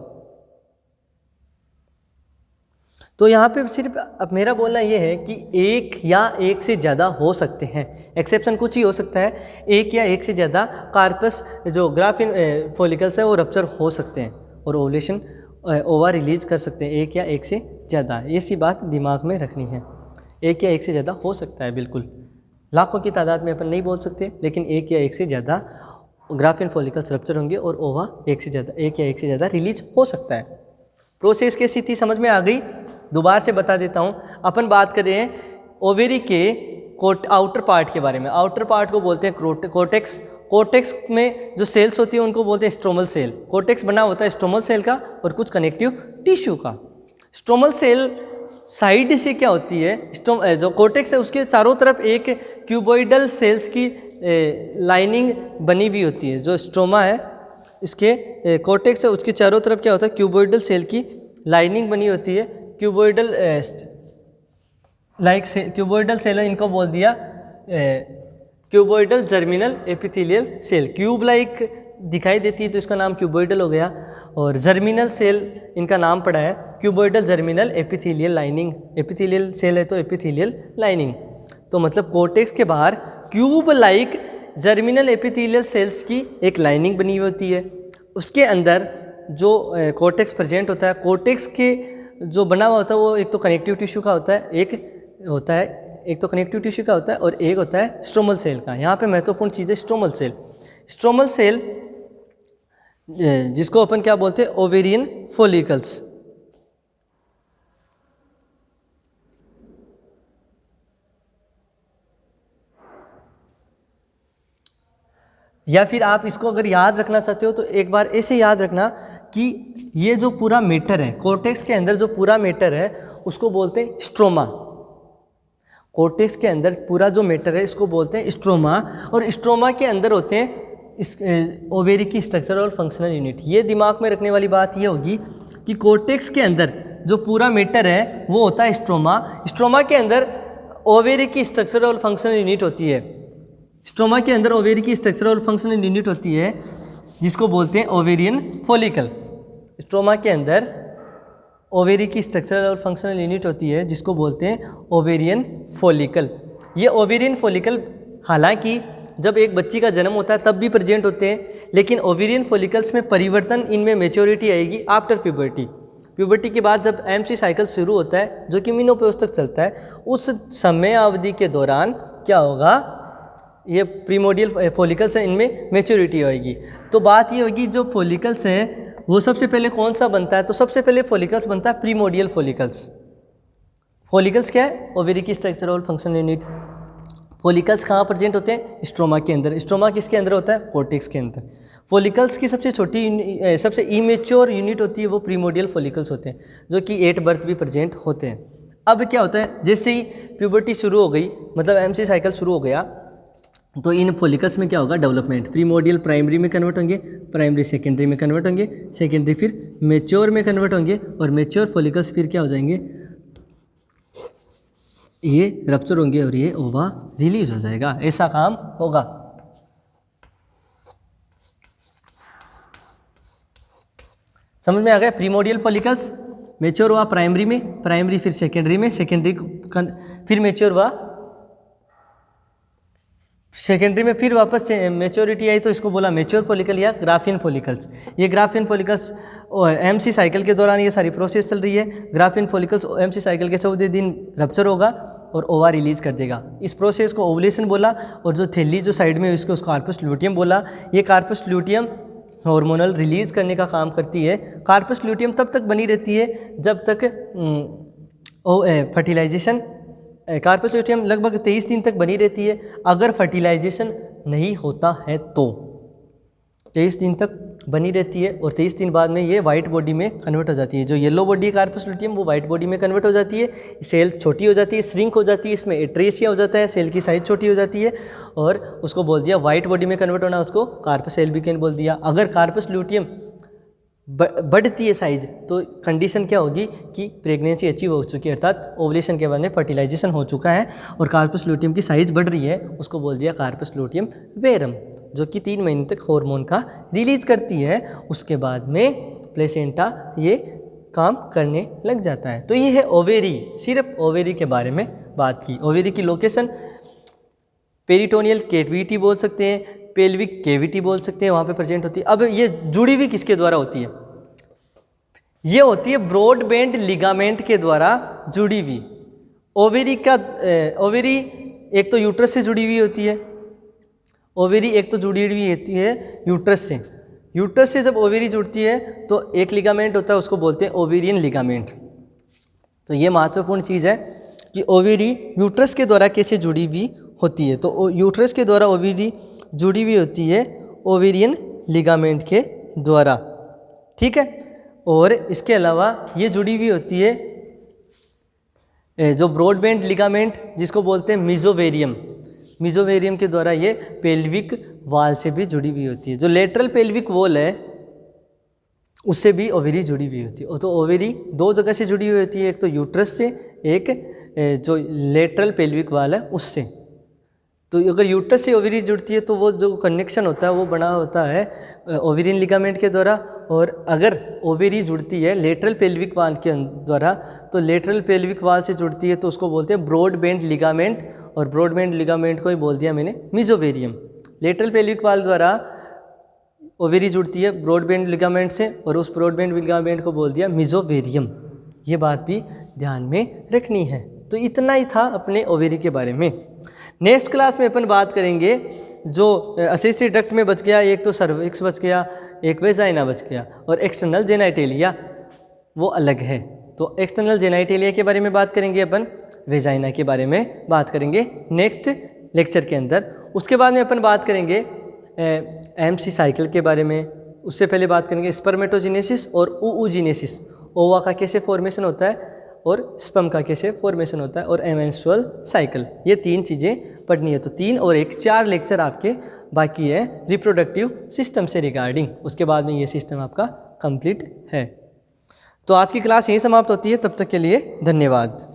तो यहाँ पे सिर्फ अब मेरा बोलना ये है कि एक या एक से ज़्यादा हो सकते हैं, एक्सेप्शन कुछ ही हो सकता है, एक या एक से ज़्यादा कार्पस जो ग्राफियन फॉलिकल्स है वो रप्चर हो सकते हैं और ओवुलेशन ओवा रिलीज कर सकते हैं, एक या एक से ज़्यादा। ऐसी बात दिमाग में रखनी है, एक या एक से ज़्यादा हो सकता है, बिल्कुल लाखों की तादाद में अपन नहीं बोल सकते, लेकिन एक या एक से ज़्यादा ग्राफियन फॉलिकल्स रप्चर होंगे और ओवा एक या एक से ज़्यादा रिलीज हो सकता है। प्रोसेस कैसी थी समझ में आ गई? दोबारा से बता देता हूँ। अपन बात कर रहे हैं ओवेरी के आउटर पार्ट के बारे में। आउटर पार्ट को बोलते हैं कोर्टेक्स। कोर्टेक्स में जो सेल्स होती है उनको बोलते हैं स्ट्रोमल सेल। कोर्टेक्स बना होता है स्ट्रोमल सेल का और कुछ कनेक्टिव टिश्यू का। स्ट्रोमल सेल साइड से क्या होती है, जो कोर्टेक्स है उसके चारों तरफ एक क्यूबॉइडल सेल्स की लाइनिंग बनी हुई होती है। जो स्ट्रोमा है इसके कोर्टेक्स है उसके चारों तरफ क्या होता है, क्यूबॉइडल सेल की लाइनिंग बनी होती है। क्यूबॉइडल लाइक क्यूबोइडल सेल है, इनको बोल दिया cuboidal germinal epithelial cell. Cube like दिखाई देती है तो इसका नाम क्यूबोइडल हो गया, और जर्मिनल सेल इनका नाम पड़ा है cuboidal germinal epithelial lining. Epithelial cell है तो एपिथेलियल लाइनिंग, तो मतलब कोर्टेक्स के बाहर cube like germinal epithelial cells की एक लाइनिंग बनी हुई होती है। उसके अंदर जो कोर्टेक्स प्रेजेंट होता है, कोर्टेक्स के जो बना हुआ होता है वो एक तो कनेक्टिव टिश्यू का होता है, एक तो कनेक्टिव टिश्यू का होता है और एक होता है स्ट्रोमल सेल का। यहाँ पे महत्वपूर्ण चीज़ है स्ट्रोमल सेल। स्ट्रोमल सेल जिसको अपन क्या बोलते हैं, ओवेरियन फॉलिकल्स। या फिर आप इसको अगर याद रखना चाहते हो तो एक बार ऐसे याद रखना कि ये जो पूरा मैटर है कोर्टेक्स के अंदर, जो पूरा मैटर है उसको बोलते हैं स्ट्रोमा। कोर्टेक्स के अंदर पूरा जो मैटर है इसको बोलते हैं स्ट्रोमा, और स्ट्रोमा के अंदर होते हैं इस ओवेरी की स्ट्रक्चर और फंक्शनल यूनिट। ये दिमाग में रखने वाली बात ये होगी कि कोर्टेक्स के अंदर जो पूरा मैटर है वो होता है स्ट्रोमा। स्ट्रोमा के अंदर ओवेरी की स्ट्रक्चर और फंक्शनल यूनिट होती है। स्ट्रोमा के अंदर ओवेरी की स्ट्रक्चर और फंक्शनल यूनिट होती है जिसको बोलते हैं ओवेरियन फॉलिकल। स्ट्रोमा के अंदर ओवेरी की स्ट्रक्चरल और फंक्शनल यूनिट होती है जिसको बोलते हैं ओवेरियन फॉलिकल। ये ओवेरियन फॉलिकल हालांकि जब एक बच्ची का जन्म होता है तब भी प्रेजेंट होते हैं, लेकिन ओवेरियन फॉलिकल्स में परिवर्तन, इनमें मैच्योरिटी आएगी आफ्टर प्यूबर्टी। प्यूबर्टी के बाद जब एमसी साइकिल शुरू होता है जो कि मेनोपॉज तक चलता है, उस समय अवधि के दौरान क्या होगा, ये प्रीमोडियल फॉलिकल्स हैं, इनमें मैच्योरिटी आएगी। तो बात ये होगी जो फॉलिकल्स हैं वो सबसे पहले कौन सा बनता है, तो सबसे पहले फॉलिकल्स बनता है प्रीमोडियल फॉलिकल्स। फॉलिकल्स क्या है, ओवेरी की स्ट्रक्चर और फंक्शनल यूनिट। फॉलिकल्स कहाँ प्रेजेंट होते हैं, स्ट्रोमा के अंदर। स्ट्रोमा किसके अंदर होता है, कोर्टेक्स के अंदर। फॉलिकल्स की सबसे छोटी सबसे इमेच्योर यूनिट होती है वो प्रीमोडियल फॉलिकल्स होते हैं, जो कि एट बर्थ भी प्रेजेंट होते हैं। अब क्या होता है, जैसे ही प्यूबर्टी शुरू हो गई, मतलब एमसी साइकिल शुरू हो गया, तो इन फॉलिकल्स में क्या होगा, डेवलपमेंट। प्रीमोडियल प्राइमरी में कन्वर्ट होंगे, प्राइमरी सेकेंडरी में कन्वर्ट होंगे, सेकेंडरी फिर मेच्योर में कन्वर्ट होंगे, और मेच्योर फॉलिकल्स फिर क्या हो जाएंगे, ये रप्चर होंगे और ये ओवा रिलीज हो जाएगा। ऐसा काम होगा। समझ में आ गया। प्रीमोडियल फॉलिकल्स मेच्योर हुआ प्राइमरी में, प्राइमरी फिर सेकेंडरी में, सेकेंडरी फिर मेच्योर हुआ सेकेंडरी में, फिर वापस मेच्योरिटी आई तो इसको बोला मेच्योर फॉलिकल या ग्राफियन फॉलिकल्स। ये ग्राफियन फॉलिकल्स एमसी साइकिल के दौरान ये सारी प्रोसेस चल रही है। ग्राफियन फॉलिकल्स एमसी साइकिल के 14 दिन रप्चर होगा और ओवा रिलीज कर देगा। इस प्रोसेस को ओवुलेशन बोला, और जो थैली जो साइड में उसको कार्पस ल्यूटियम बोला। ये कार्पस ल्यूटियम हार्मोनल रिलीज करने का काम करती है। कार्पस ल्यूटियम तब तक बनी रहती है जब तक फर्टिलाइजेशन, कार्पस ल्यूटियम लगभग 23 दिन तक बनी रहती है। अगर फर्टिलाइजेशन नहीं होता है तो 23 दिन तक बनी रहती है, और 23 दिन बाद में ये वाइट बॉडी में कन्वर्ट हो जाती है। जो येलो बॉडी है कार्पस ल्यूटियम वो वाइट बॉडी में कन्वर्ट हो जाती है। सेल छोटी हो जाती है, श्रिंक हो जाती है, इसमें एट्रेसिया हो जाता है, सेल की साइज छोटी हो जाती है, और उसको बोल दिया वाइट बॉडी में कन्वर्ट होना, उसको कार्पस एल्बिकन बोल दिया। अगर कार्पस ल्यूटियम बढ़ती है साइज तो कंडीशन क्या होगी कि प्रेगनेंसी अचीव हो चुकी है, अर्थात ओवुलेशन के बाद में फर्टिलाइजेशन हो चुका है और कार्पस ल्यूटियम की साइज बढ़ रही है, उसको बोल दिया कार्पस ल्यूटियम वेरम, जो कि 3 महीने तक हार्मोन का रिलीज करती है। उसके बाद में प्लेसेंटा ये काम करने लग जाता है। तो ये है ओवेरी, सिर्फ ओवेरी के बारे में बात की। ओवेरी की लोकेशन पेरिटोनियल कैविटी बोल सकते हैं, पेल्विक कैविटी बोल सकते हैं, वहाँ पे प्रेजेंट होती है। अब ये जुड़ी हुई किसके द्वारा होती है, ये होती है ब्रॉड बैंड लिगामेंट के द्वारा जुड़ी हुई। ओवेरी का ओवेरी एक तो यूट्रस से जुड़ी हुई होती है, ओवेरी एक तो जुड़ी हुई होती है यूट्रस से। यूट्रस से जब ओवेरी जुड़ती है तो एक लिगामेंट होता है, उसको बोलते हैं ओवेरियन लिगामेंट। तो ये महत्वपूर्ण चीज़ है कि ओवेरी यूट्रस के द्वारा कैसे जुड़ी हुई होती है। तो यूट्रस के द्वारा ओवेरी जुड़ी हुई होती है ओवेरियन लिगामेंट के द्वारा, ठीक है। और इसके अलावा ये जुड़ी हुई होती है जो ब्रॉडबैंड लिगामेंट जिसको बोलते हैं मिजोवेरियम, मिजोवेरियम के द्वारा ये पेल्विक वॉल से भी जुड़ी हुई होती है। जो लेटरल पेल्विक वॉल है उससे भी ओवेरी जुड़ी हुई होती है। तो ओवेरी दो जगह से जुड़ी हुई होती है, एक तो यूट्रस से, एक जो लेटरल पेल्विक वाल है उससे। तो अगर यूट्रस से ओवेरी जुड़ती है तो वो जो कनेक्शन होता है वो बना होता है ओवेरियन लिगामेंट के द्वारा। और अगर ओवेरी जुड़ती है लेटरल पेल्विक वाल के द्वारा, तो लेटरल पेल्विक वाल से जुड़ती है तो उसको बोलते हैं ब्रॉड बेंड लिगामेंट, और ब्रॉड बेंड लिगामेंट को ही बोल दिया मैंने मीजोवेरियम। लेटरल पेल्विक वाल द्वारा ओवेरी जुड़ती है ब्रॉड बेंड लिगामेंट से, और उस ब्रॉड बेंड लिगामेंट को बोल दिया मीजोवेरियम। ये बात भी ध्यान में रखनी है। तो इतना ही था अपने ओवेरी के बारे में। नेक्स्ट क्लास में अपन बात करेंगे जो असेसरी डक्ट में बच गया, एक तो सर्विक्स बच गया, एक वेजाइना बच गया, और एक्सटर्नल जेनाइटेलिया वो अलग है। तो एक्सटर्नल जेनाइटेलिया के बारे में बात करेंगे अपन, वेजाइना के बारे में बात करेंगे नेक्स्ट लेक्चर के अंदर। उसके बाद में अपन बात करेंगे एमसी साइकिल के बारे में। उससे पहले बात करेंगे स्पर्मेटोजेनेसिस और oogenesis, ओवा का कैसे फॉर्मेशन होता है और स्पर्म का कैसे फॉर्मेशन होता है, और एमेंस्ट्रुअल साइकिल। ये 3 चीज़ें पढ़नी है। तो 3 और 1 4 लेक्चर आपके बाकी है रिप्रोडक्टिव सिस्टम से रिगार्डिंग। उसके बाद में ये सिस्टम आपका कंप्लीट है। तो आज की क्लास यहीं समाप्त होती है। तब तक के लिए धन्यवाद।